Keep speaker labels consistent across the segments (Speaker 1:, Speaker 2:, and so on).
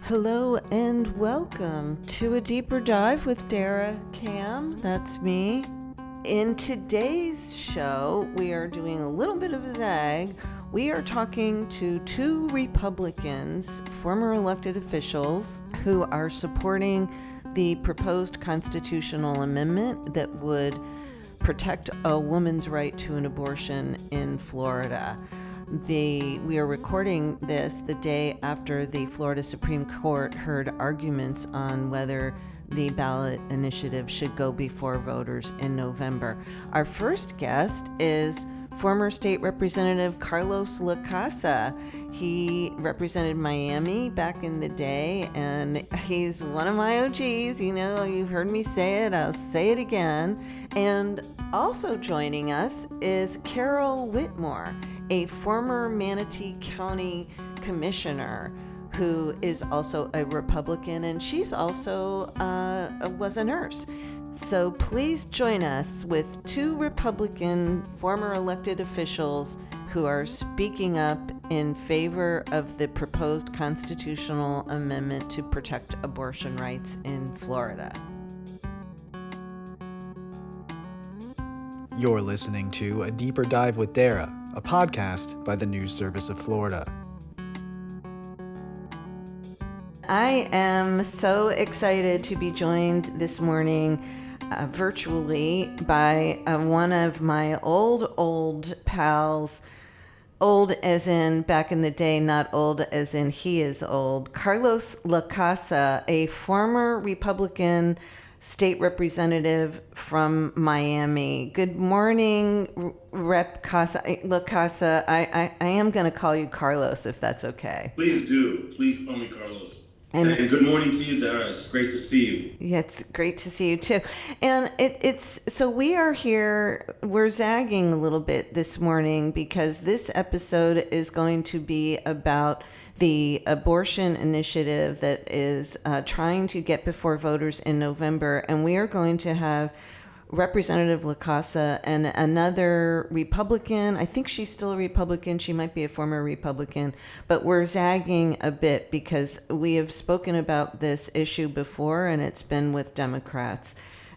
Speaker 1: Hello and welcome to A Deeper Dive with Dara Cam. That's me. In today's show, we are doing a little bit of a zag. We are talking to two Republicans, former elected officials, who are supporting the proposed constitutional amendment that would protect a woman's right to an abortion in Florida. We are recording this the day after the Florida Supreme Court heard arguments on whether the ballot initiative should go before voters in November. Our first guest is former State Representative Carlos Lacasa. He represented Miami back in the day, and he's one of my OGs. You know, you've heard me say it, I'll say it again. And also joining us is Carol Whitmore, a former Manatee County Commissioner who is also a Republican, and she's also was a nurse. So please join us with two Republican former elected officials who are speaking up in favor of the proposed constitutional amendment to protect abortion rights in Florida.
Speaker 2: You're listening to A Deeper Dive with Dara, a podcast by the News Service of Florida.
Speaker 1: I am so excited to be joined this morning virtually by one of my old pals, old as in back in the day, not old as in he is old, Carlos Lacasa, a former Republican state representative from Miami. Good morning, Rep. Lacasa. I am going to call you Carlos if that's okay.
Speaker 3: Please do. Please call me Carlos. And good morning to you, Dara. It's great to see you.
Speaker 1: Yeah, it's great to see you too. And it's so we are here, we're zagging a little bit this morning because this episode is going to be about the abortion initiative that is trying to get before voters in November. And we are going to have Representative Lacasa and another Republican. I think she's still a Republican. She might be a former Republican, but we're zagging a bit because we have spoken about this issue before and it's been with Democrats.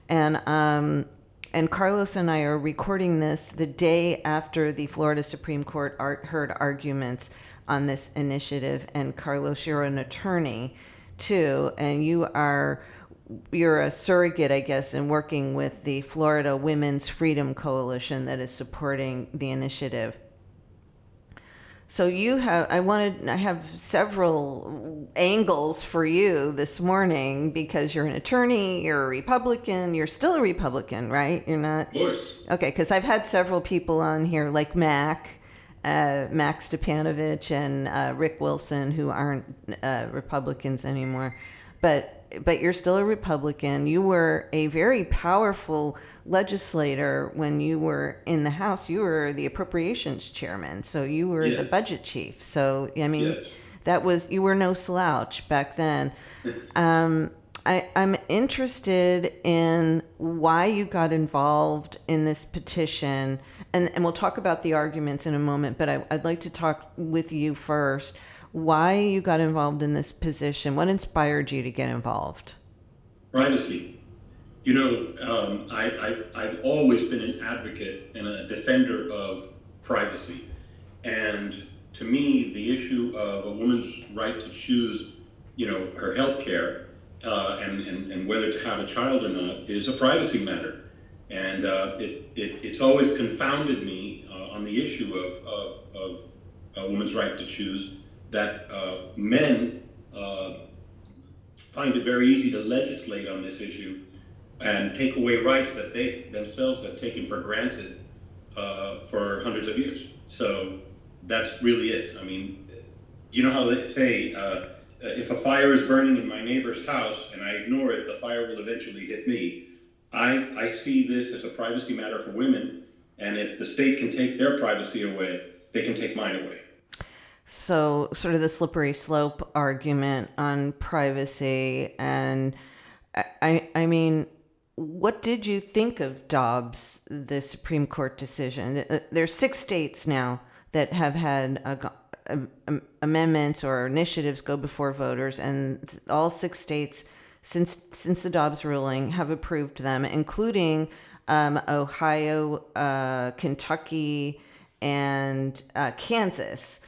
Speaker 1: And Carlos and I are recording this the day after the Florida Supreme Court heard arguments on this initiative. And Carlos, you're an attorney too, and you're a surrogate, I guess, in working with the Florida Women's Freedom Coalition that is supporting the initiative. So I have several angles for you this morning because you're an attorney, you're a Republican, you're still a Republican, right? You're not?
Speaker 3: Of course.
Speaker 1: Okay, because I've had several people on here like Mac Stepanovich and Rick Wilson who aren't Republicans anymore. But you're still a Republican. You were a very powerful legislator when you were in the House. You were the appropriations chairman, so you were the budget chief. So, I mean, you were no slouch back then. I'm interested in why you got involved in this petition, and we'll talk about the arguments in a moment, but I'd like to talk with you first. Why you got involved in this position? What inspired you to get involved?
Speaker 3: Privacy. You know, I've always been an advocate and a defender of privacy. And to me, the issue of a woman's right to choose, you know, her health care and whether to have a child or not is a privacy matter. And it's always confounded me on the issue of a woman's right to choose that men find it very easy to legislate on this issue and take away rights that they themselves have taken for granted for hundreds of years. So that's really it. I mean, you know how they say, if a fire is burning in my neighbor's house and I ignore it, the fire will eventually hit me. I see this as a privacy matter for women, and if the state can take their privacy away, they can take mine away.
Speaker 1: So sort of the slippery slope argument on privacy. And I mean, what did you think of Dobbs, the Supreme Court decision? There's 6 states now that have had amendments or initiatives go before voters, and all 6 states since the Dobbs ruling have approved them, including Ohio, Kentucky, and Kansas.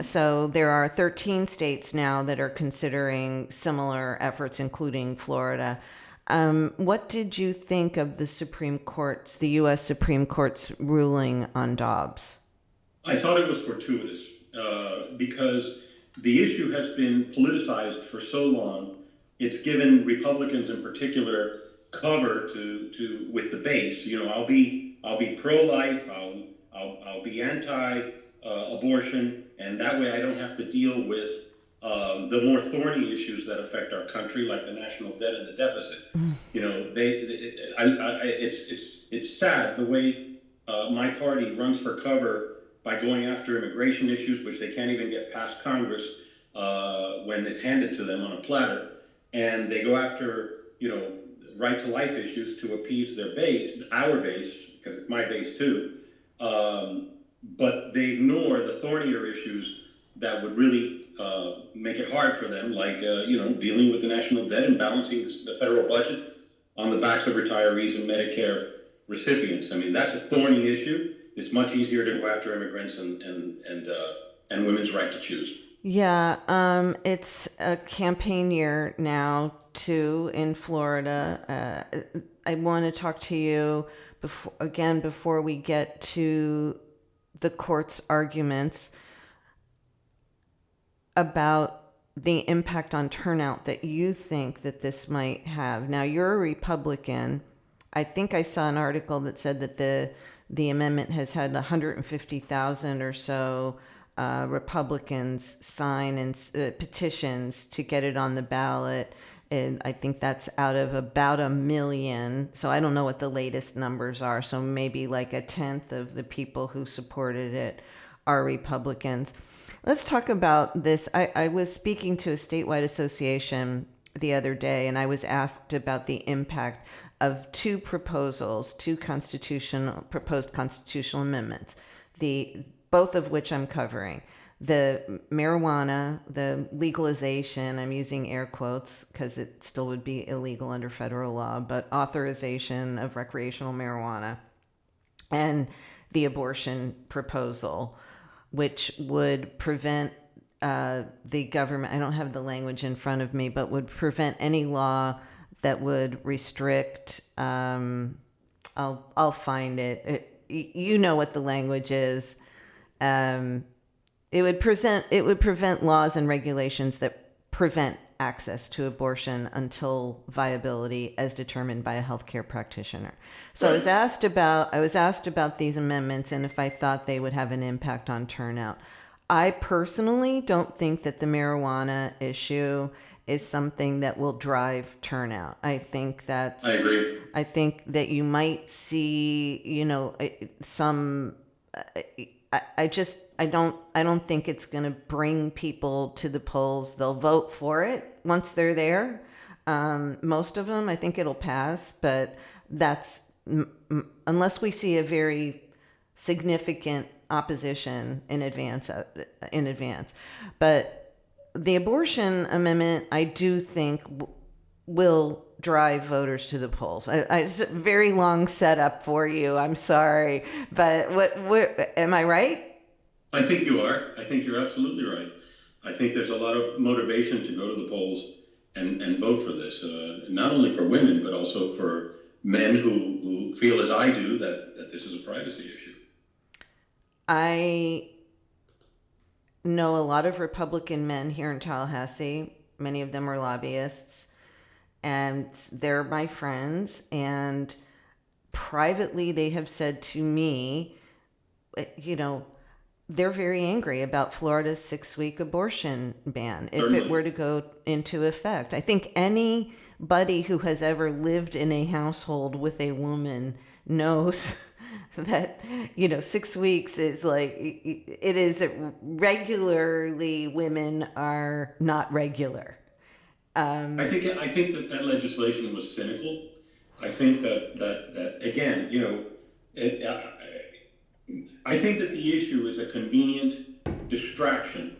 Speaker 1: So there are 13 states now that are considering similar efforts, including Florida. What did you think of the U.S. Supreme Court's ruling on Dobbs?
Speaker 3: I thought it was fortuitous because the issue has been politicized for so long. It's given Republicans in particular cover to with the base. You know, I'll be pro-life. I'll be anti-abortion, and that way I don't have to deal with the more thorny issues that affect our country, like the national debt and the deficit. You know, it's sad the way my party runs for cover by going after immigration issues, which they can't even get past Congress when it's handed to them on a platter, and they go after, you know, right to life issues to appease their base, our base, because it's my base too. But they ignore the thornier issues that would really make it hard for them, like you know, dealing with the national debt and balancing the federal budget on the backs of retirees and Medicare recipients. I mean, that's a thorny issue. It's much easier to go after immigrants and women's right to choose.
Speaker 1: Yeah, it's a campaign year now too in Florida. I want to talk to you before we get to the court's arguments about the impact on turnout that you think that this might have. Now, you're a Republican. I think I saw an article that said that the amendment has had 150,000 or so Republicans sign and petitions to get it on the ballot. And I think that's out of about 1 million. So I don't know what the latest numbers are. So maybe like 1/10 of the people who supported it are Republicans. Let's talk about this. I was speaking to a statewide association the other day, and I was asked about the impact of two proposed constitutional amendments, both of which I'm covering. The marijuana, the legalization, I'm using air quotes because it still would be illegal under federal law, but authorization of recreational marijuana, and the abortion proposal, which would prevent the government, I don't have the language in front of me, but would prevent any law that would restrict, I'll find it. You know what the language is. It would prevent laws and regulations that prevent access to abortion until viability as determined by a healthcare practitioner. So I was asked about these amendments and if I thought they would have an impact on turnout. I personally don't think that the marijuana issue is something that will drive turnout. I agree. I think that you might see, you know, some. I don't think it's going to bring people to the polls. They'll vote for it once they're there. Most of them, I think it'll pass, but that's unless we see a very significant opposition in advance. But the abortion amendment, I do think will drive voters to the polls. It's a very long setup for you. I'm sorry, but what am I right?
Speaker 3: I think you are. I think you're absolutely right. I think there's a lot of motivation to go to the polls and vote for this, not only for women, but also for men who feel as I do that this is a privacy issue.
Speaker 1: I know a lot of Republican men here in Tallahassee. Many of them are lobbyists, and they're my friends. And privately, they have said to me, you know, they're very angry about Florida's 6-week abortion ban if it were to go into effect. I think anybody who has ever lived in a household with a woman knows that, you know, 6 weeks is like, it is regularly, women are not regular.
Speaker 3: I think that legislation was cynical. I think that again, you know, I think that the issue is a convenient distraction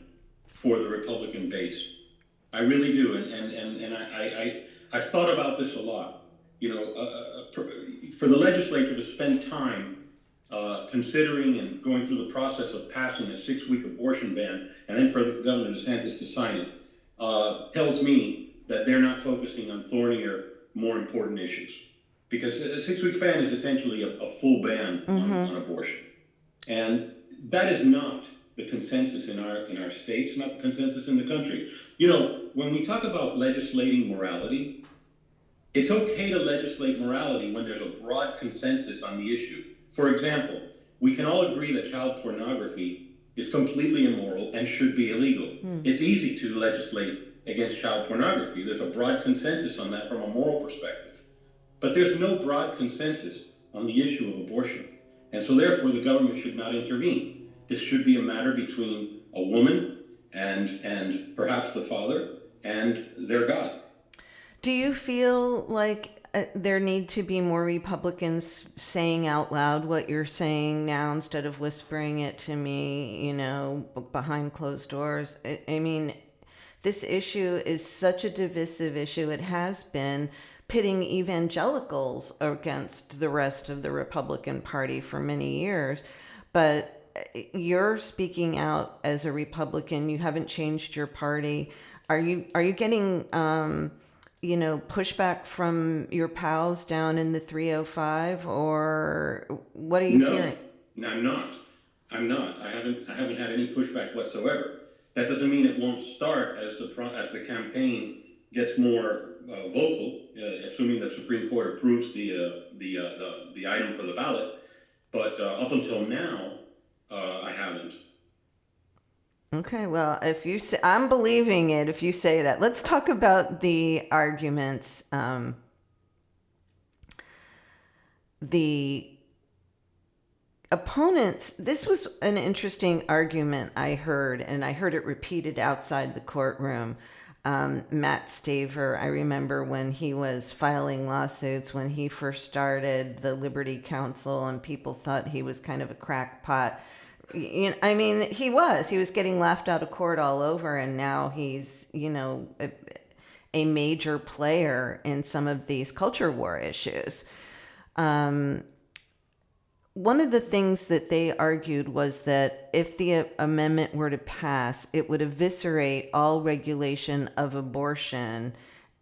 Speaker 3: for the Republican base. I really do, and I've thought about this a lot. For the legislature to spend time considering and going through the process of passing a 6-week abortion ban, and then for the Governor DeSantis to sign it, tells me that they're not focusing on thornier, more important issues. Because a 6-week ban is essentially a full ban on abortion, and that is not the consensus in our states, not the consensus in the country. When we talk about legislating morality, it's okay to legislate morality when there's a broad consensus on the issue. For example, we can all agree that child pornography is completely immoral and should be illegal. It's easy to legislate against child pornography. There's a broad consensus on that from a moral perspective. But there's no broad consensus on the issue of abortion. And so therefore the government should not intervene. This should be a matter between a woman and perhaps the father and their God.
Speaker 1: Do you feel like there need to be more Republicans saying out loud what you're saying now instead of whispering it to me, behind closed doors? I mean, this issue is such a divisive issue. It has been pitting evangelicals against the rest of the Republican Party for many years. But you're speaking out as a Republican. You haven't changed your party. Are you getting pushback from your pals down in the 305, or what are you hearing?
Speaker 3: No, I'm not. I haven't had any pushback whatsoever. That doesn't mean it won't start as the campaign gets more vocal, assuming the Supreme Court approves the item for the ballot. But up until now, I haven't.
Speaker 1: Okay, well, if you say, I'm believing it if you say that. Let's talk about the arguments. The opponents, this was an interesting argument I heard, and I heard it repeated outside the courtroom. Matt Staver, I remember when he was filing lawsuits, when he first started the Liberty Counsel, and people thought he was kind of a crackpot. I mean, he was getting laughed out of court all over, and now he's, a major player in some of these culture war issues. One of the things that they argued was that if the amendment were to pass, it would eviscerate all regulation of abortion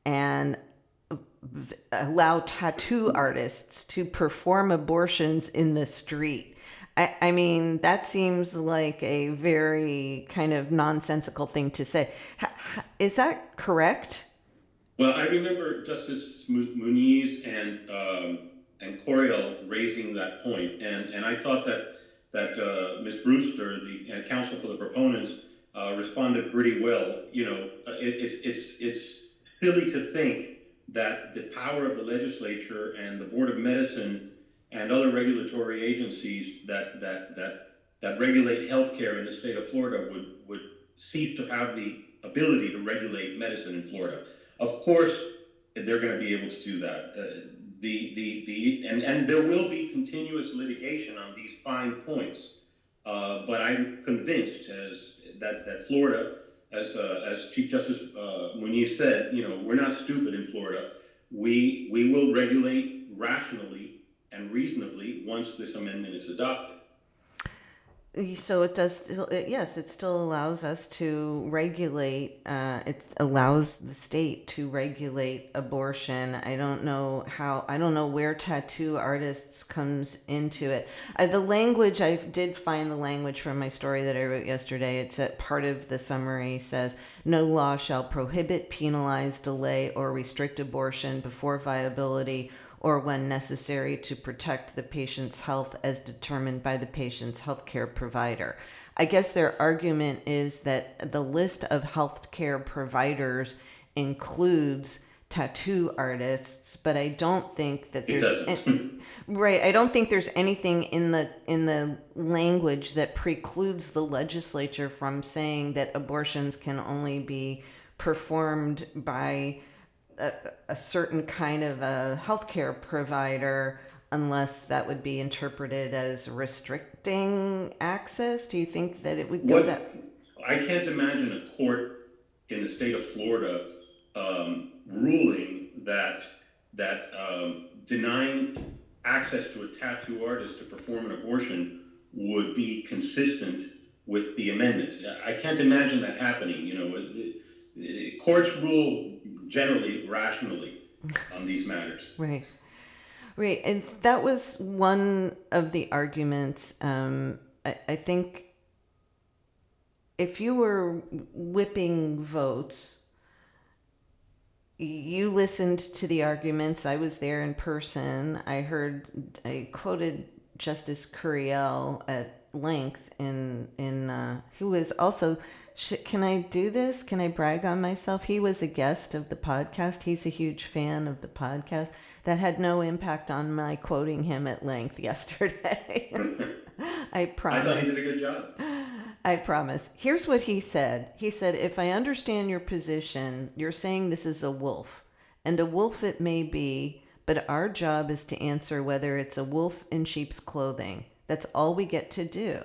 Speaker 1: and allow tattoo artists to perform abortions in the street. I mean, that seems like a very kind of nonsensical thing to say. Is that correct?
Speaker 3: Well, I remember Justice Muniz and Coriel raising that point, and I thought that Ms. Brewster, the counsel for the proponents, responded pretty well. It's silly to think that the power of the legislature and the Board of Medicine and other regulatory agencies that regulate healthcare in the state of Florida would cease to have the ability to regulate medicine in Florida. Of course, they're going to be able to do that. And there will be continuous litigation on these fine points. But I'm convinced that Florida, as Chief Justice Muniz said, we're not stupid in Florida. We will regulate rationally and reasonably once this amendment is adopted.
Speaker 1: So it does, yes, it still allows us to regulate, it allows the state to regulate abortion. I don't know where tattoo artists comes into it. I did find the language from my story that I wrote yesterday. It's at part of the summary says, no law shall prohibit, penalize, delay, or restrict abortion before viability or when necessary to protect the patient's health as determined by the patient's healthcare provider. I guess their argument is that the list of healthcare providers includes tattoo artists, but I don't think that right. I don't think there's anything in the language that precludes the legislature from saying that abortions can only be performed by a certain kind of a healthcare provider unless that would be interpreted as restricting access? Do you think that it would go
Speaker 3: What
Speaker 1: that?
Speaker 3: I can't imagine a court in the state of Florida ruling that denying access to a tattoo artist to perform an abortion would be consistent with the amendment. I can't imagine that happening. Courts rule generally rationally on these matters.
Speaker 1: Right. Right. And that was one of the arguments. I think if you were whipping votes, you listened to the arguments. I was there in person. I quoted Justice Curiel at length who was also, can I do this? Can I brag on myself? He was a guest of the podcast. He's a huge fan of the podcast. That had no impact on my quoting him at length yesterday. I promise.
Speaker 3: I thought he did a good job.
Speaker 1: I promise. Here's what he said. He said, if I understand your position, you're saying this is a wolf. And a wolf it may be, but our job is to answer whether it's a wolf in sheep's clothing. That's all we get to do.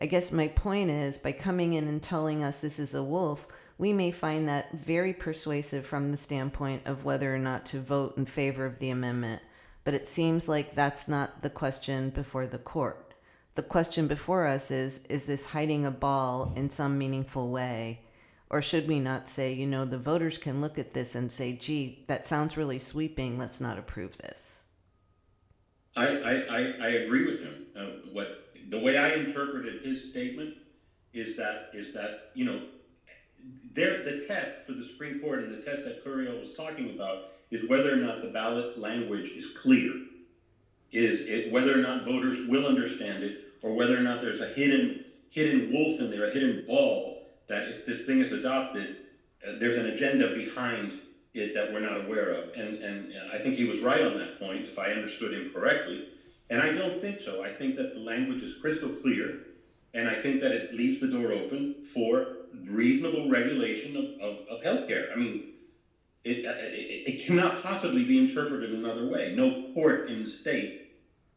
Speaker 1: I guess my point is, by coming in and telling us this is a wolf, we may find that very persuasive from the standpoint of whether or not to vote in favor of the amendment. But it seems like that's not the question before the court. The question before us is this hiding a ball in some meaningful way? Or should we not say, the voters can look at this and say, gee, that sounds really sweeping, let's not approve this?
Speaker 3: I agree with him. The way I interpreted his statement is that the test for the Supreme Court, and the test that Curiel was talking about, is whether or not the ballot language is clear. Whether or not voters will understand it, or whether or not there's a hidden wolf in there, a hidden ball, that if this thing is adopted, there's an agenda behind it that we're not aware of. And I think he was right on that point, if I understood him correctly. And I don't think so. I think that the language is crystal clear, and I think that it leaves the door open for reasonable regulation of healthcare. I mean, it cannot possibly be interpreted another way. No court in the state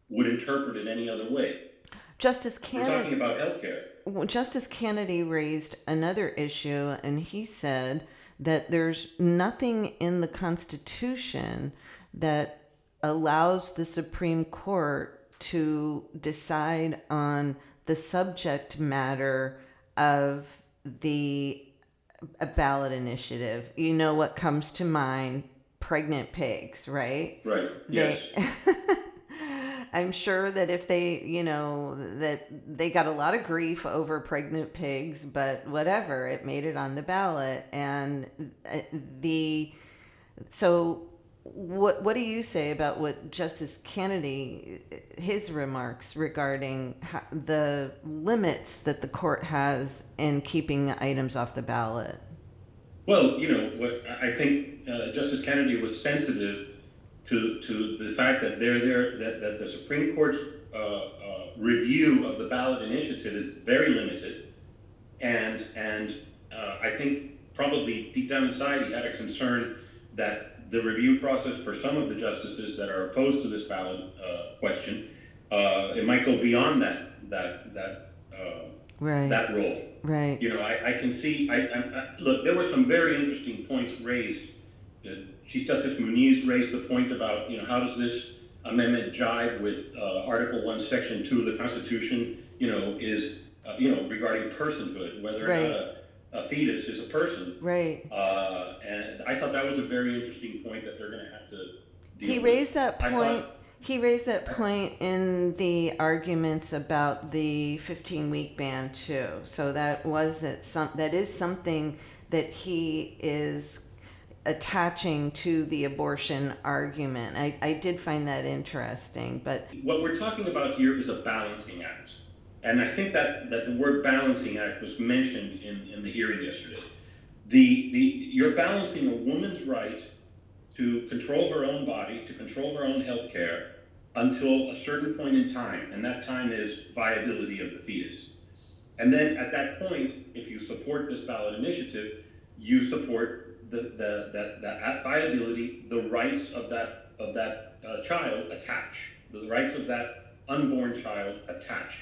Speaker 3: would interpret it any other way.
Speaker 1: Justice
Speaker 3: We're talking about healthcare.
Speaker 1: Justice Kennedy raised another issue, and he said that there's nothing in the Constitution that allows the Supreme Court to decide on the subject matter of a ballot initiative. You know what comes to mind? Pregnant pigs, right?
Speaker 3: Right. Yes.
Speaker 1: I'm sure that if they, that they got a lot of grief over pregnant pigs, but whatever, it made it on the ballot. And so what do you say about what Justice Kennedy, his remarks regarding the limits that the court has in keeping items off the ballot?
Speaker 3: Well, what I think Justice Kennedy was sensitive to the fact that that the Supreme Court's review of the ballot initiative is very limited, and I think probably deep down inside he had a concern that the review process for some of the justices that are opposed to this ballot question, it might go beyond that role.
Speaker 1: Right.
Speaker 3: I can see. Look, there were some very interesting points raised. Chief Justice Muniz raised the point about, how does this amendment jive with Article 1, Section 2 of the Constitution, regarding personhood, whether or not a fetus is a person.
Speaker 1: Right.
Speaker 3: And I thought that was a very interesting point that they're going to have to deal with.
Speaker 1: He raised that point in the arguments about the 15-week ban too. So that is something that he is attaching to the abortion argument. I did find that interesting, but
Speaker 3: what we're talking about here is a balancing act. And I think that the word balancing act was mentioned in the hearing yesterday. You're balancing a woman's right to control her own body, to control her own health care until a certain point in time, and that time is viability of the fetus. And then at that point, if you support this ballot initiative, you support that at viability, the rights of that child attach. the rights of that unborn child attach,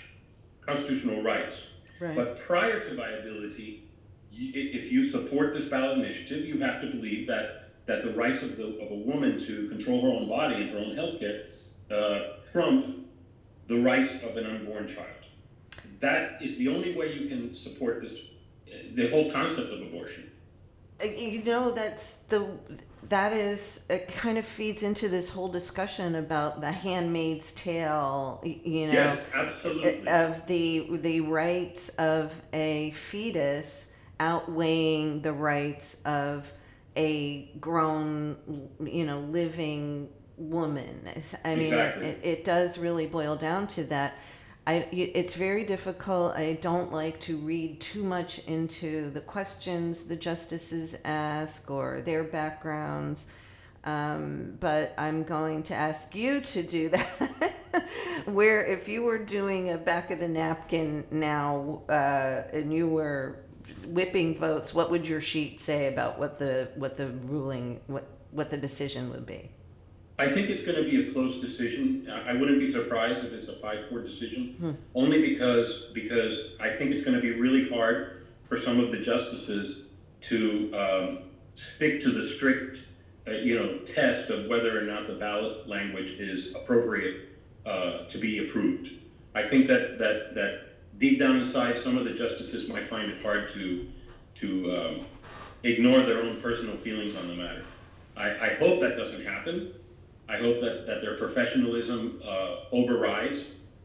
Speaker 3: constitutional rights.
Speaker 1: Right.
Speaker 3: But prior to viability, if you support this ballot initiative, you have to believe that the rights of a woman to control her own body and her own health care trump the rights of an unborn child. That is the only way you can support this, the whole concept of abortion.
Speaker 1: You know, that is, it kind of feeds into this whole discussion about the Handmaid's Tale, you know,
Speaker 3: Yes, absolutely.
Speaker 1: of the rights of a fetus outweighing the rights of a grown, you know, living woman. I mean,
Speaker 3: Exactly.
Speaker 1: it does really boil down to that. It's very difficult. I don't like to read too much into the questions the justices ask or their backgrounds, but I'm going to ask you to do that. Where if you were doing a back of the napkin now, and you were whipping votes, what would your sheet say about what the ruling, what the decision would be?
Speaker 3: I think it's going to be a close decision. I wouldn't be surprised if it's a 5-4 decision, only because I think it's going to be really hard for some of the justices to stick to the strict, test of whether or not the ballot language is appropriate to be approved. I think that deep down inside, some of the justices might find it hard to ignore their own personal feelings on the matter. I hope that doesn't happen. I hope that their professionalism overrides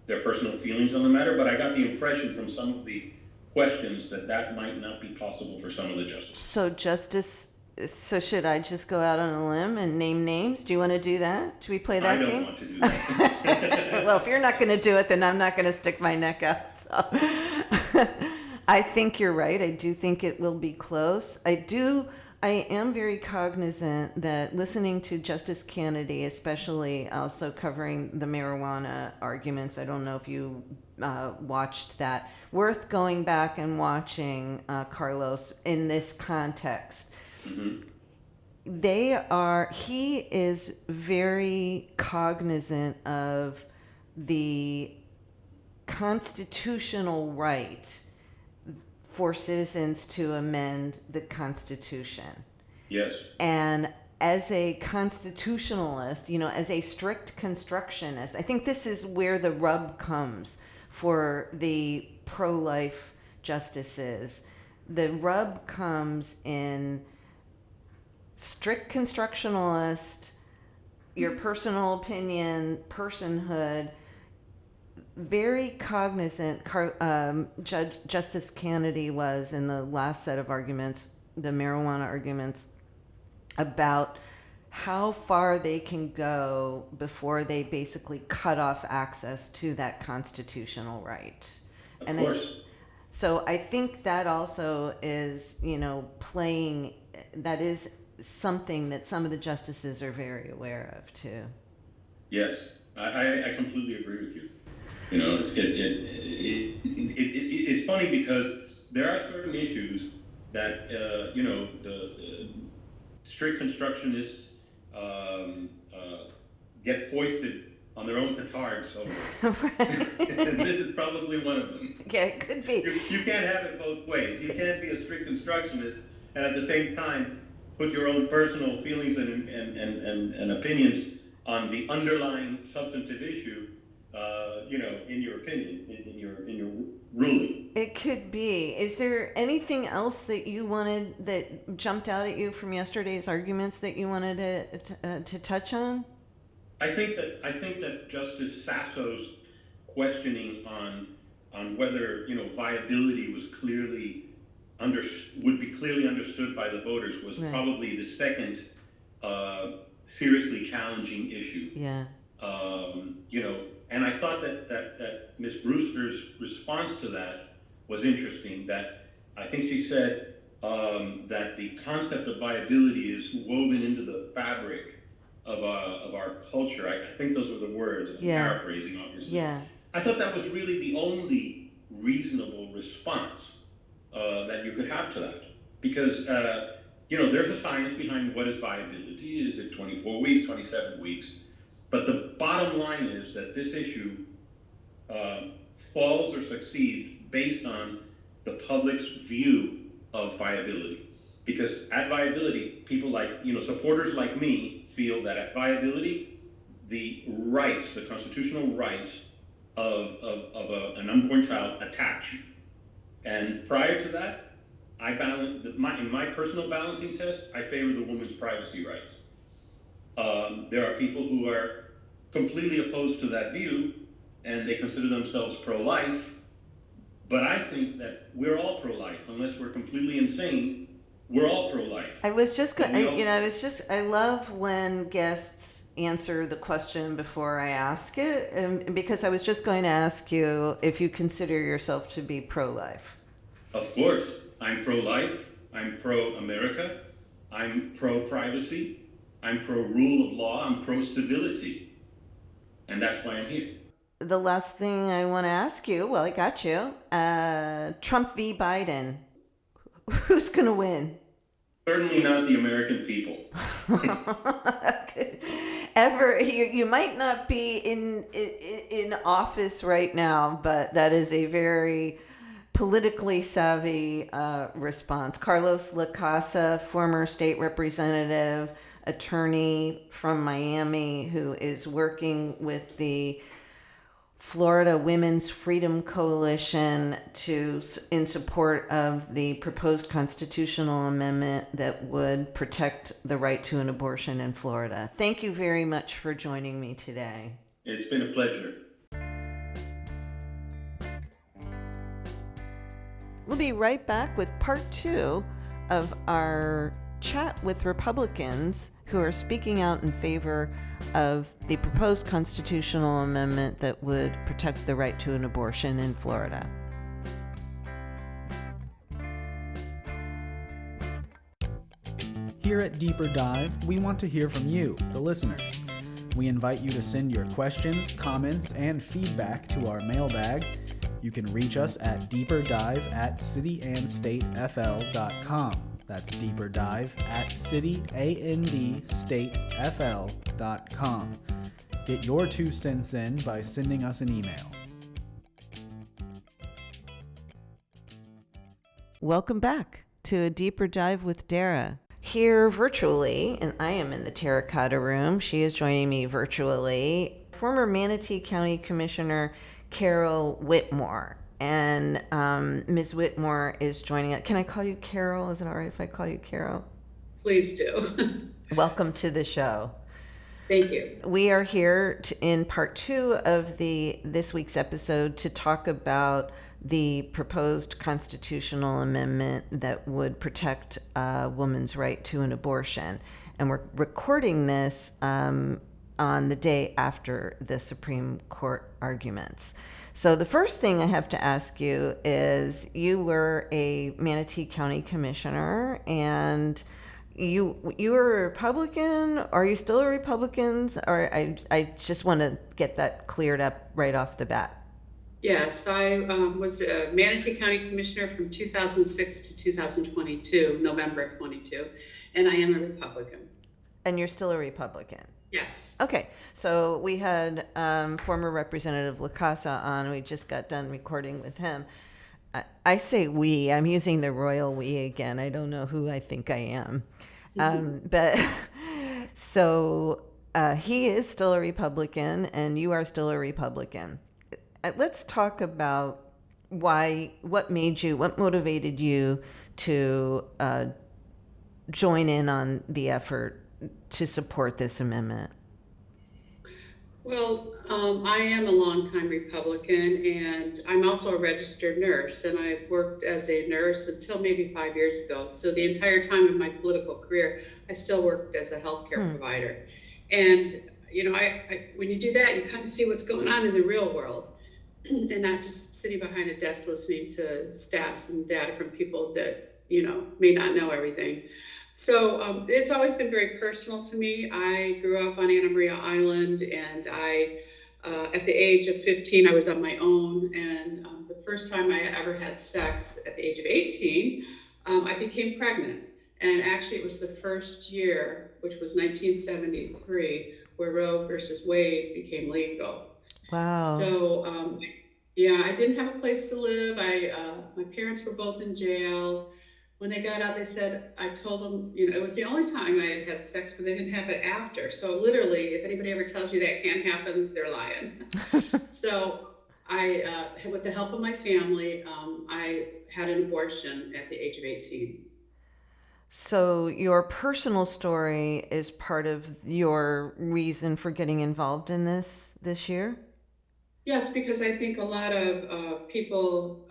Speaker 3: their personal feelings on the matter, but I got the impression from some of the questions that might not be possible for some of the justices.
Speaker 1: So should I just go out on a limb and name names? Do you want to do that? Should we play that game?
Speaker 3: I don't want to do that.
Speaker 1: Well, if you're not going to do it, then I'm not going to stick my neck out. So. I think you're right. I do think it will be close. I am very cognizant that listening to Justice Kennedy, especially also covering the marijuana arguments, I don't know if you watched that, worth going back and watching, Carlos, in this context.
Speaker 3: Mm-hmm.
Speaker 1: He is very cognizant of the constitutional right for citizens to amend the Constitution.
Speaker 3: Yes.
Speaker 1: And as a constitutionalist, as a strict constructionist, I think this is where the rub comes for the pro-life justices. The rub comes in strict constructionalist, your personal opinion, personhood, very cognizant. Justice Kennedy was in the last set of arguments, the marijuana arguments, about how far they can go before they basically cut off access to that constitutional right.
Speaker 3: Of course.
Speaker 1: So I think that also is, playing, that is something that some of the justices are very aware of too.
Speaker 3: Yes, I completely agree with you. It's funny because there are certain issues that the strict constructionists get foisted on their own petards over. And this is probably one of them.
Speaker 1: Yeah, it could be.
Speaker 3: You can't have it both ways. You can't be a strict constructionist and at the same time put your own personal feelings and opinions on the underlying substantive issue. In your opinion, in your ruling.
Speaker 1: It could be. Is there anything else that you wanted, that jumped out at you from yesterday's arguments that you wanted to touch on?
Speaker 3: I think that Justice Sasso's questioning on whether viability was would be clearly understood by the voters was
Speaker 1: right.
Speaker 3: Probably the second seriously challenging issue.
Speaker 1: Yeah.
Speaker 3: And I thought that Ms. Brewster's response to that was interesting. That I think she said that the concept of viability is woven into the fabric of our culture. I think those were the words. I'm paraphrasing, obviously.
Speaker 1: Yeah.
Speaker 3: I thought that was really the only reasonable response that you could have to that, because there's a science behind what is viability. Is it 24 weeks, 27 weeks? But the bottom line is that this issue falls or succeeds based on the public's view of viability. Because at viability, people like, supporters like me feel that at viability, the rights, the constitutional rights of an unborn child attach. And prior to that, in my personal balancing test, I favor the woman's privacy rights. There are people who are completely opposed to that view, and they consider themselves pro-life. But I think that we're all pro-life, unless we're completely insane. We're all pro-life.
Speaker 1: I love when guests answer the question before I ask it, because I was just going to ask you if you consider yourself to be pro-life.
Speaker 3: Of course. I'm pro-life. I'm pro-America. I'm pro-privacy. I'm pro-rule of law. I'm pro-civility. And that's why I'm here.
Speaker 1: The last thing I want to ask you, well, I got you. Trump v. Biden. Who's going to win?
Speaker 3: Certainly not the American people.
Speaker 1: You might not be in office right now, but that is a very politically savvy response. Carlos Lacasa, former state representative, attorney from Miami, who is working with the Florida Women's Freedom Coalition in support of the proposed constitutional amendment that would protect the right to an abortion in Florida. Thank you very much for joining me today.
Speaker 3: It's been a pleasure.
Speaker 1: We'll be right back with part 2 of our chat with Republicans who are speaking out in favor of the proposed constitutional amendment that would protect the right to an abortion in Florida.
Speaker 2: Here at Deeper Dive, we want to hear from you, the listeners. We invite you to send your questions, comments, and feedback to our mailbag. You can reach us at deeperdive@cityandstatefl.com. That's deeperdive@cityandstatefl.com. Get your 2 cents in by sending us an email.
Speaker 1: Welcome back to A Deeper Dive with Dara. Here virtually, and I am in the terracotta room. She is joining me virtually. Former Manatee County Commissioner Carol Whitmore. And Ms. Whitmore is joining us. Can I call you Carol? Is it all right if I call you Carol?
Speaker 4: Please do.
Speaker 1: Welcome to the show.
Speaker 4: Thank you.
Speaker 1: We are here in part 2 of this week's episode to talk about the proposed constitutional amendment that would protect a woman's right to an abortion. And we're recording this on the day after the Supreme Court arguments. So the first thing I have to ask you is, you were a Manatee County Commissioner, and you were a Republican. Are you still a Republican? Or I just want to get that cleared up right off the bat.
Speaker 4: Yes, I was a Manatee County Commissioner from 2006 to 2022, November of 22, and I am a Republican.
Speaker 1: And you're still a Republican?
Speaker 4: Yes.
Speaker 1: Okay, so we had former Representative Lacasa on. We just got done recording with him. I say we. I'm using the royal we again. I don't know who I think I am. But so he is still a Republican, and you are still a Republican. Let's talk about what motivated you to join in on the effort to support this amendment.
Speaker 4: Well, I am a longtime Republican, and I'm also a registered nurse, and I worked as a nurse until maybe 5 years ago. So the entire time of my political career, I still worked as a healthcare provider. And, I when you do that, you kind of see what's going on in the real world and not just sitting behind a desk listening to stats and data from people that, may not know everything. So it's always been very personal to me. I grew up on Anna Maria Island, and I, at the age of 15, I was on my own. And the first time I ever had sex at the age of 18, I became pregnant. And actually, it was the first year, which was 1973, where Roe versus Wade became legal.
Speaker 1: Wow.
Speaker 4: So, yeah, I didn't have a place to live. My parents were both in jail. When they got out, they said, I told them, it was the only time I had had sex because I didn't have it after. So literally, if anybody ever tells you that can't happen, they're lying. So with the help of my family, I had an abortion at the age of 18.
Speaker 1: So your personal story is part of your reason for getting involved in this year?
Speaker 4: Yes, because I think a lot of people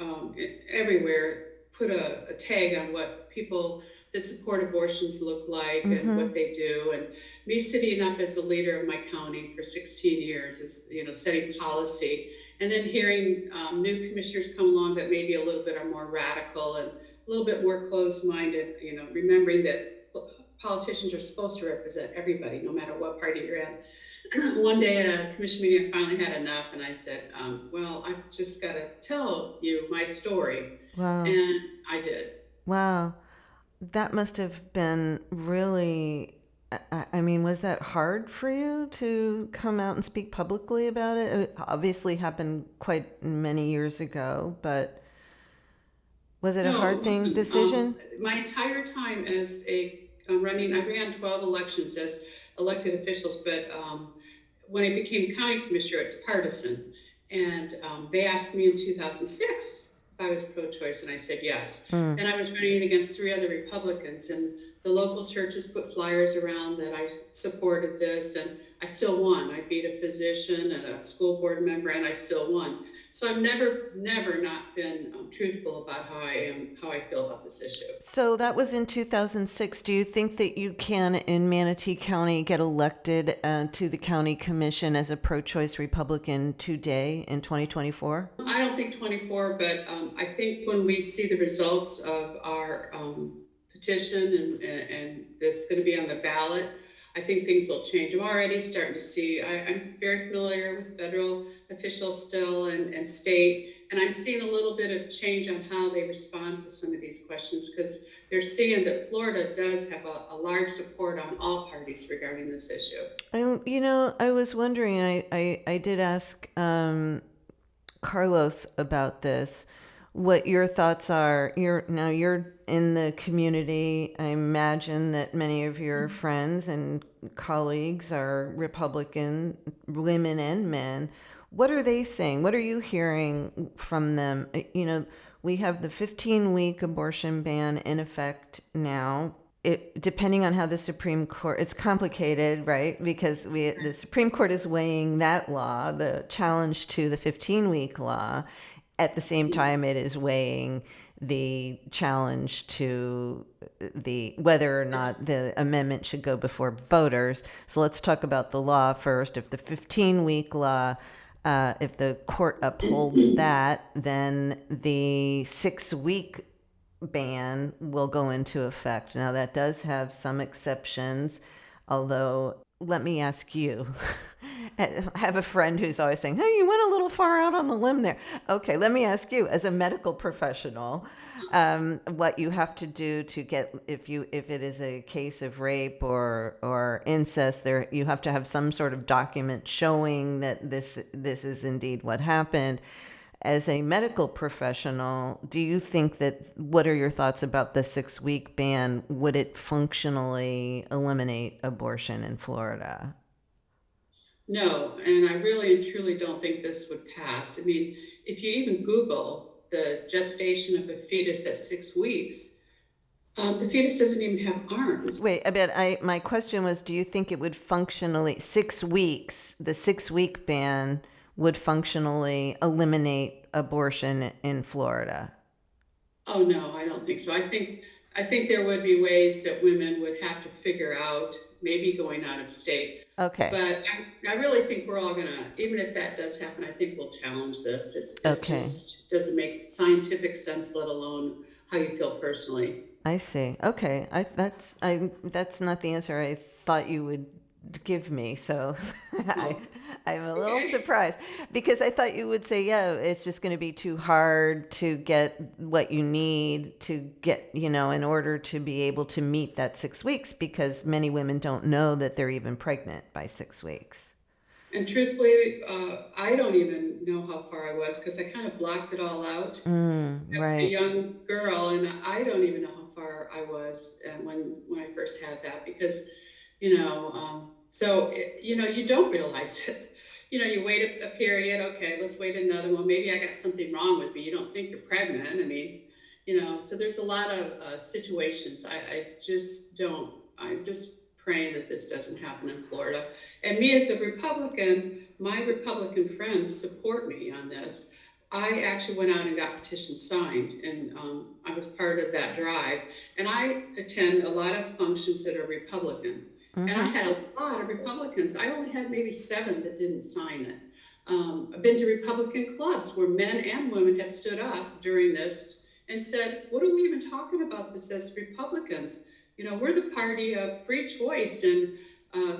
Speaker 4: everywhere put a tag on what people that support abortions look like and
Speaker 1: Mm-hmm.
Speaker 4: what they do. And me sitting up as the leader of my county for 16 years is, setting policy. And then hearing new commissioners come along that maybe a little bit are more radical and a little bit more closed-minded, remembering that politicians are supposed to represent everybody, no matter what party you're in. One day at a commission meeting, I finally had enough, and I said, well, I've just got to tell you my story.
Speaker 1: Wow.
Speaker 4: And I did.
Speaker 1: Wow. That must have been really, I mean, was that hard for you to come out and speak publicly about it? It obviously happened quite many years ago, but was it a
Speaker 4: No,
Speaker 1: hard
Speaker 4: it wasn't.
Speaker 1: decision?
Speaker 4: My entire time as I ran 12 elections as elected officials, but when I became county commissioner, it's partisan. And they asked me in 2006 if I was pro-choice, and I said yes.
Speaker 1: Mm.
Speaker 4: And I was running against 3 other Republicans, and the local churches put flyers around that I supported this, and I still won. I beat a physician and a school board member, and I still won. So I've never not been truthful about how I feel about this issue.
Speaker 1: So that was in 2006. Do you think that you can, in Manatee County, get elected to the county commission as a pro-choice Republican today in 2024?
Speaker 4: I don't think 24, but I think when we see the results of our petition and this going to be on the ballot, I think things will change. I'm already starting to see, I'm very familiar with federal officials still and state, and I'm seeing a little bit of change on how they respond to some of these questions, because they're seeing that Florida does have a large support on all parties regarding this issue.
Speaker 1: I was wondering, I did ask Carlos about this, what your thoughts are. You're in the community. I imagine that many of your friends and colleagues are Republican, women and men. What are they saying? What are you hearing from them? We have the 15-week abortion ban in effect now. Depending on how the Supreme Court, it's complicated, right? Because the Supreme Court is weighing that law, the challenge to the 15-week law. At the same time, it is weighing the challenge to whether or not the amendment should go before voters. So let's talk about the law first. If the 15-week law, if the court upholds that, then the 6-week ban will go into effect. Now, that does have some exceptions, although let me ask you. I have a friend who's always saying, hey, you went a little far out on a limb there. Okay, let me ask you, as a medical professional, what you have to do to get, if it is a case of rape or incest, you have to have some sort of document showing that this is indeed what happened. As a medical professional, do you think what are your thoughts about the 6-week ban? Would it functionally eliminate abortion in Florida?
Speaker 4: No, and I really and truly don't think this would pass. I mean, if you even Google the gestation of a fetus at 6 weeks, the fetus doesn't even have arms.
Speaker 1: Wait, my question was, do you think it would functionally, 6 weeks, the 6-week ban would functionally eliminate abortion in Florida?
Speaker 4: Oh, no, I don't think so. I think there would be ways that women would have to figure out, maybe going out of state.
Speaker 1: Okay.
Speaker 4: But I really think we're all gonna, even if that does happen, I think we'll challenge this. It
Speaker 1: Okay.
Speaker 4: just doesn't make scientific sense, let alone how you feel personally.
Speaker 1: I see. Okay. That's not the answer I thought you would give me. So I'm a little
Speaker 4: Okay.
Speaker 1: surprised because I thought you would say, yeah, it's just going to be too hard to get what you need to get, in order to be able to meet that 6 weeks, because many women don't know that they're even pregnant by 6 weeks.
Speaker 4: And truthfully, I don't even know how far I was because I kind of blocked it all out. I was a
Speaker 1: Right.
Speaker 4: young girl, and I don't even know how far I was when I first had that because, you don't realize it. You wait a period. Okay, let's wait another one. Maybe I got something wrong with me. You don't think you're pregnant. I mean, so there's a lot of situations. I just don't. I'm just praying that this doesn't happen in Florida. And me as a Republican, my Republican friends support me on this. I actually went out and got petitions signed, and I was part of that drive. And I attend a lot of functions that are Republican. And I
Speaker 1: Mm-hmm.
Speaker 4: had a lot of Republicans. I only had maybe 7 that didn't sign it. I've been to Republican clubs where men and women have stood up during this and said, what are we even talking about this as Republicans? We're the party of free choice and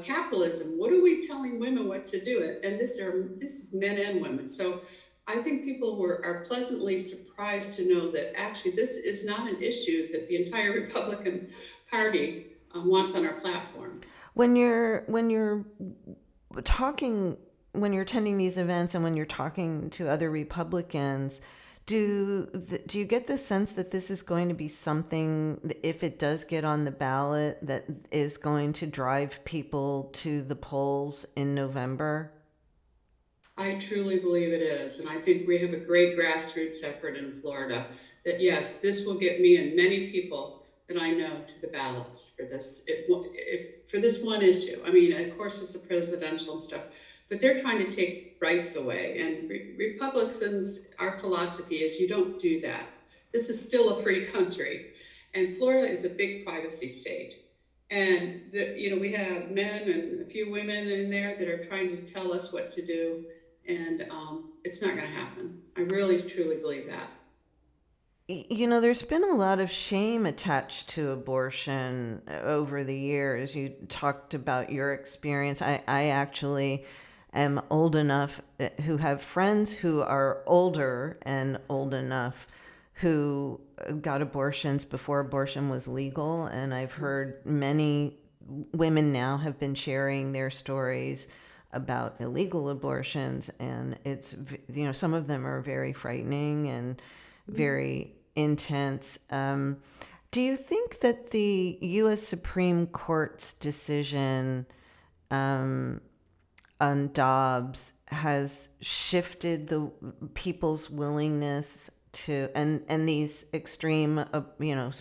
Speaker 4: capitalism. What are we telling women what to do? And this is men and women. So I think people are pleasantly surprised to know that actually this is not an issue that the entire Republican Party wants on our platform.
Speaker 1: When you're talking, when you're attending these events and when you're talking to other Republicans, do you get the sense that this is going to be something, if it does get on the ballot, that is going to drive people to the polls in November?
Speaker 4: I truly believe it is. And I think we have a great grassroots effort in Florida that, yes, this will get me and many people that I know to the ballots for this, for this one issue. I mean, of course, it's a presidential and stuff, but they're trying to take rights away. And Republicans, our philosophy is you don't do that. This is still a free country. And Florida is a big privacy state. And we have men and a few women in there that are trying to tell us what to do, and it's not going to happen. I really truly believe that.
Speaker 1: There's been a lot of shame attached to abortion over the years. You talked about your experience. I actually am old enough, who have friends who are older and old enough who got abortions before abortion was legal. And I've heard many women now have been sharing their stories about illegal abortions. And it's, some of them are very frightening and very intense. Do you think that the U.S. Supreme Court's decision on Dobbs has shifted the people's willingness to, and these extreme,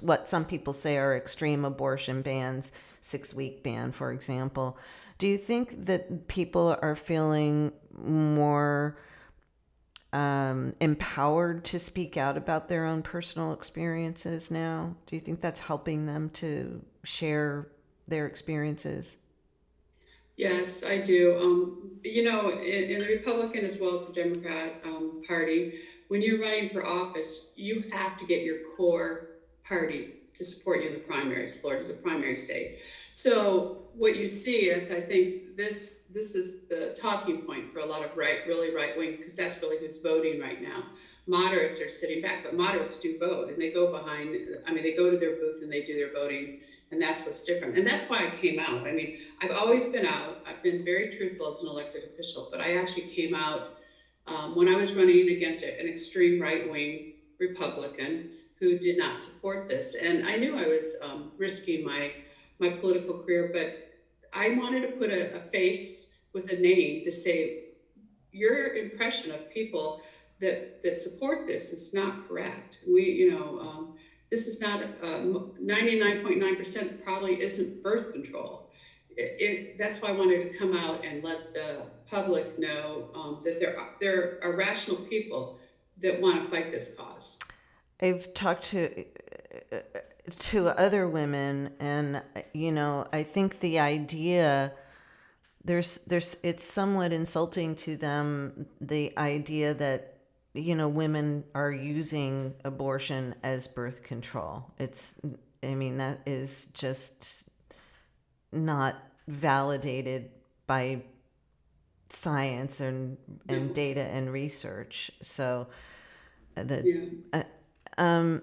Speaker 1: what some people say are extreme abortion bans, 6-week ban, for example? Do you think that people are feeling more empowered to speak out about their own personal experiences now? Do you think that's helping them to share their experiences?
Speaker 4: Yes, I do. In the Republican as well as the Democrat Party, when you're running for office, you have to get your core party to support you in the primaries. Florida's a primary state. So what you see is, I think this is the talking point for a lot of really right wing, because that's really who's voting right now. Moderates are sitting back, but moderates do vote, and they go behind. I mean, they go to their booth and they do their voting. And that's what's different. And that's why I came out. I mean, I've always been out. I've been very truthful as an elected official, but I actually came out when I was running against an extreme right-wing Republican who did not support this. And I knew I was risking my political career, but I wanted to put a face with a name to say, your impression of people that support this is not correct. This is not 99.9% probably isn't birth control. That's why I wanted to come out and let the public know that there are rational people that want to fight this cause.
Speaker 1: I've talked to other women, and I think the idea, there's it's somewhat insulting to them, the idea that women are using abortion as birth control. That is just not validated by science and
Speaker 4: No.
Speaker 1: data and research. So the
Speaker 4: Yeah.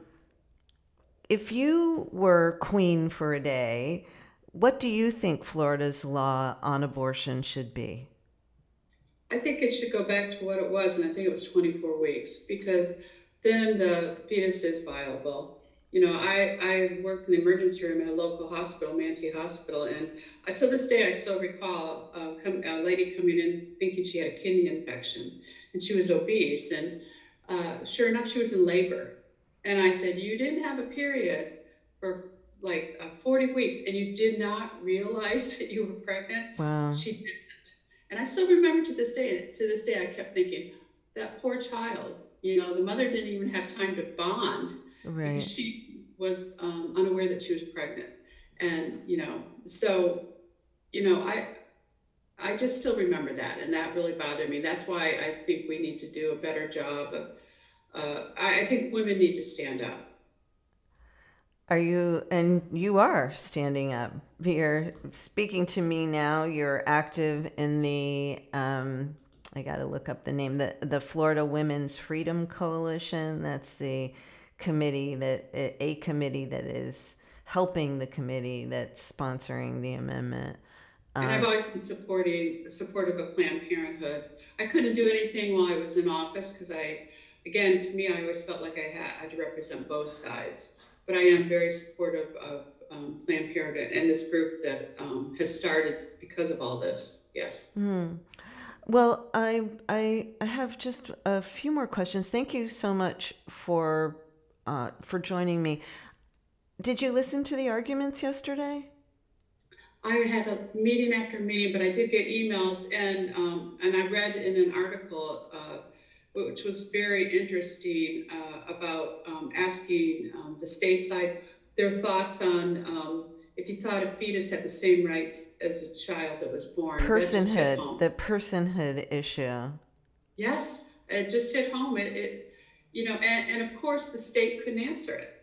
Speaker 1: if you were queen for a day, what do you think Florida's law on abortion should be?
Speaker 4: I think it should go back to what it was, and I think it was 24 weeks, because then the fetus is viable. I worked in the emergency room in a local hospital, Manatee Hospital, and to this day I still recall a lady coming in thinking she had a kidney infection, and she was obese, and sure enough, she was in labor. And I said, "You didn't have a period for like 40 weeks, and you did not realize that you were pregnant?"
Speaker 1: Wow.
Speaker 4: She didn't. And I still remember to this day, I kept thinking, that poor child, the mother didn't even have time to bond because
Speaker 1: Right.
Speaker 4: she was unaware that she was pregnant. And, so, I just still remember that. And that really bothered me. That's why I think we need to do a better job of, I think women need to stand up.
Speaker 1: Are you, and you are standing up. You're speaking to me now. You're active in I got to look up the name, the Florida Women's Freedom Coalition. That's the committee a committee that is helping the committee that's sponsoring the amendment.
Speaker 4: And I've always been supportive of Planned Parenthood. I couldn't do anything while I was in office because again, to me, I always felt like I had to represent both sides. But I am very supportive of Planned Parenthood and this group that has started because of all this. Yes.
Speaker 1: Well, I have just a few more questions. Thank you so much for joining me. Did you listen to the arguments yesterday?
Speaker 4: I had a meeting after meeting, but I did get emails, and I read in an article which was very interesting about asking the state side their thoughts on if you thought a fetus had the same rights as a child that was born. That just hit
Speaker 1: Personhood,
Speaker 4: home.
Speaker 1: the personhood issue.
Speaker 4: Yes, it just hit home. And of course the state couldn't answer it.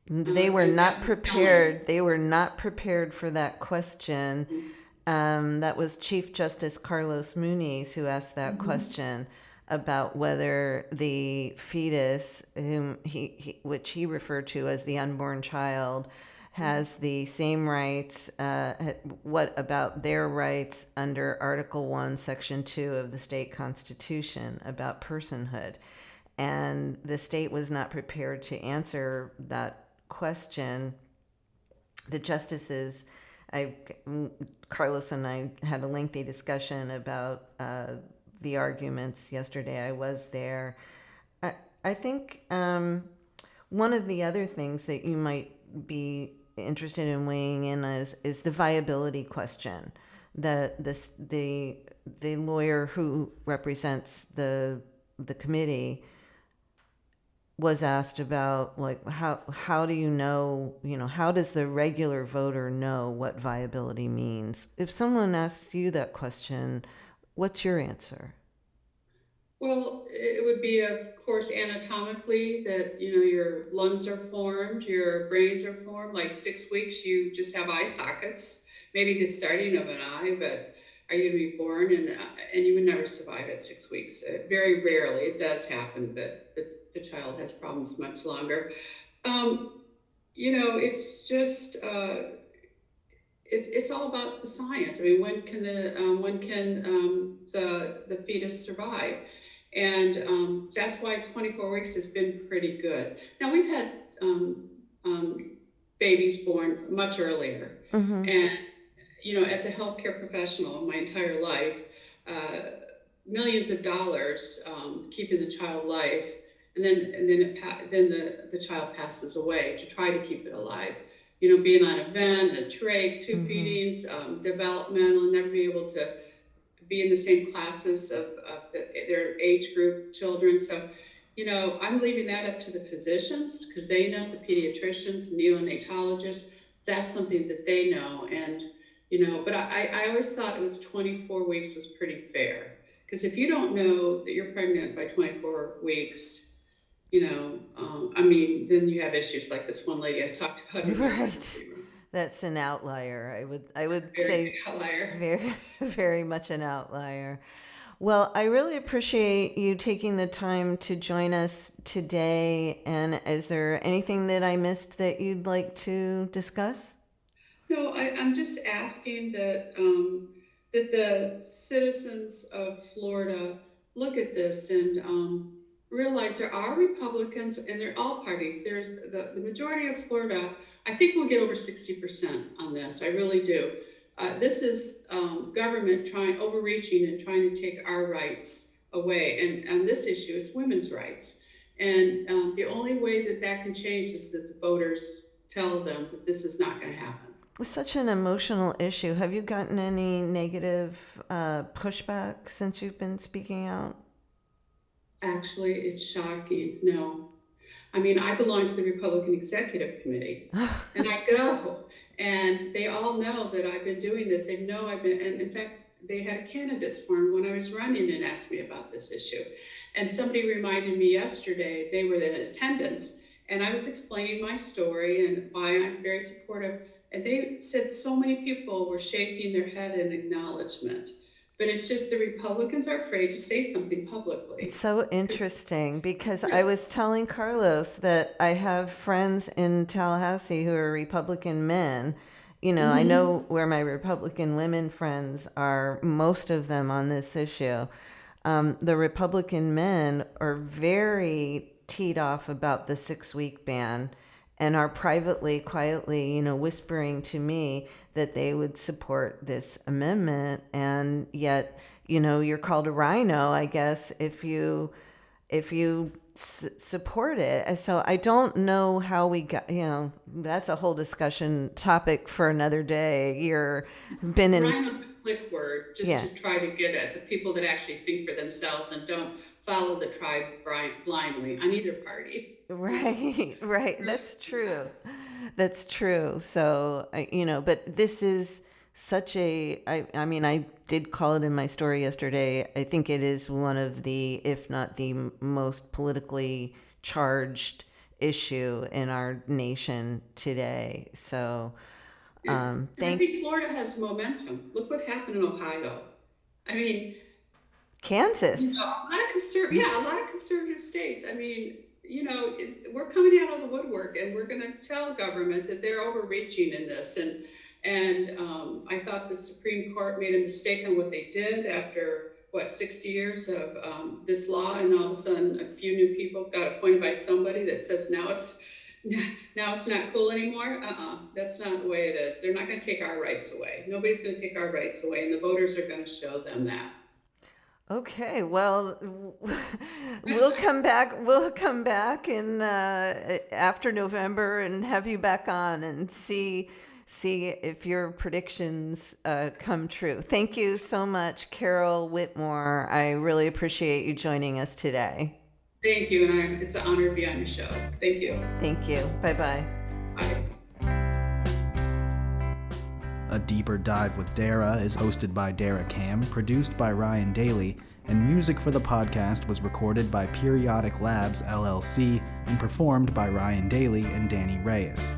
Speaker 1: They were
Speaker 4: And
Speaker 1: not
Speaker 4: that was telling.
Speaker 1: prepared. They were not prepared for that question. That was Chief Justice Carlos Muniz who asked that question about whether the fetus, whom which he referred to as the unborn child, has the same rights. What about their rights under Article 1, Section 2 of the state constitution about personhood? And the state was not prepared to answer that question. The justices, Carlos and I had a lengthy discussion about the arguments yesterday. I was there. I think one of the other things that you might be interested in weighing in is the viability question. The lawyer who represents the committee was asked about, like, how do you know, how does the regular voter know what viability means? If someone asks you that question, what's your answer?
Speaker 4: Well, it would be, of course, anatomically that, your lungs are formed, your brains are formed. Like 6 weeks, you just have eye sockets, maybe the starting of an eye, but are you going to be born? And you would never survive at 6 weeks. Very rarely. It does happen, but the child has problems much longer. It's just, it's all about the science. I mean, when can the fetus survive? And that's why 24 weeks has been pretty good. Now we've had babies born much earlier, and as a healthcare professional, my entire life, millions of dollars keeping the child alive, and then the child passes away to try to keep it alive. Being on a vent, a trach, tube feedings, developmental, never be able to be in the same classes of their age group children. So, I'm leaving that up to the physicians because they know, the pediatricians, neonatologists. That's something that they know. And, but I always thought it was 24 weeks was pretty fair. Because if you don't know that you're pregnant by 24 weeks, then you have issues like this one lady I talked about.
Speaker 1: Right. That's an outlier. I would
Speaker 4: Very
Speaker 1: say
Speaker 4: big outlier.
Speaker 1: very, very much an outlier. Well, I really appreciate you taking the time to join us today. And is there anything that I missed that you'd like to discuss?
Speaker 4: No, I'm just asking that the citizens of Florida look at this and realize there are Republicans and they're all parties. There's the majority of Florida. I think we'll get over 60% on this. I really do. This is government overreaching and trying to take our rights away. And on this issue, it's women's rights. And the only way that can change is that the voters tell them that this is not going to happen.
Speaker 1: It's such an emotional issue. Have you gotten any negative pushback since you've been speaking out?
Speaker 4: Actually, it's shocking. No. I mean, I belong to the Republican Executive Committee, and I go, and they all know that I've been doing this. They know I've been, and in fact, they had a candidates forum when I was running and asked me about this issue. And somebody reminded me yesterday, they were in attendance, and I was explaining my story and why I'm very supportive. And they said so many people were shaking their head in acknowledgement. But it's just the Republicans are afraid to say something publicly.
Speaker 1: It's so interesting because I was telling Carlos that I have friends in Tallahassee who are Republican men. You know, I know where my Republican women friends are, most of them on this issue. The Republican men are very teed off about the 6-week ban and are privately, quietly, whispering to me that they would support this amendment. And yet, you're called a rhino, I guess, if you support it. So I don't know how we got, that's a whole discussion topic for another day.
Speaker 4: Rhino's a click word just to try to get at the people that actually think for themselves and don't follow the tribe blindly on either party.
Speaker 1: Right. That's true. So, but this is such I mean, I did call it in my story yesterday. I think it is one of the, if not the most politically charged issue in our nation today. So,
Speaker 4: I think Florida has momentum. Look what happened in Ohio. I mean,
Speaker 1: Kansas.
Speaker 4: A lot of conservative states. I mean, we're coming out of the woodwork, and we're going to tell government that they're overreaching in this. And I thought the Supreme Court made a mistake on what they did after 60 years of this law, and all of a sudden a few new people got appointed by somebody that says now it's not cool anymore. That's not the way it is. They're not going to take our rights away. Nobody's going to take our rights away, and the voters are going to show them that.
Speaker 1: Okay, well, we'll come back. We'll come back in after November and have you back on and see if your predictions come true. Thank you so much, Carol Whitmore. I really appreciate you joining us today.
Speaker 4: Thank you, and it's an honor to be on your show. Thank you.
Speaker 1: Thank you. Bye-bye.
Speaker 4: Bye.
Speaker 2: A Deeper Dive with Dara is hosted by Dara Cam, produced by Ryan Daly, and music for the podcast was recorded by Periodic Labs, LLC, and performed by Ryan Daly and Danny Reyes.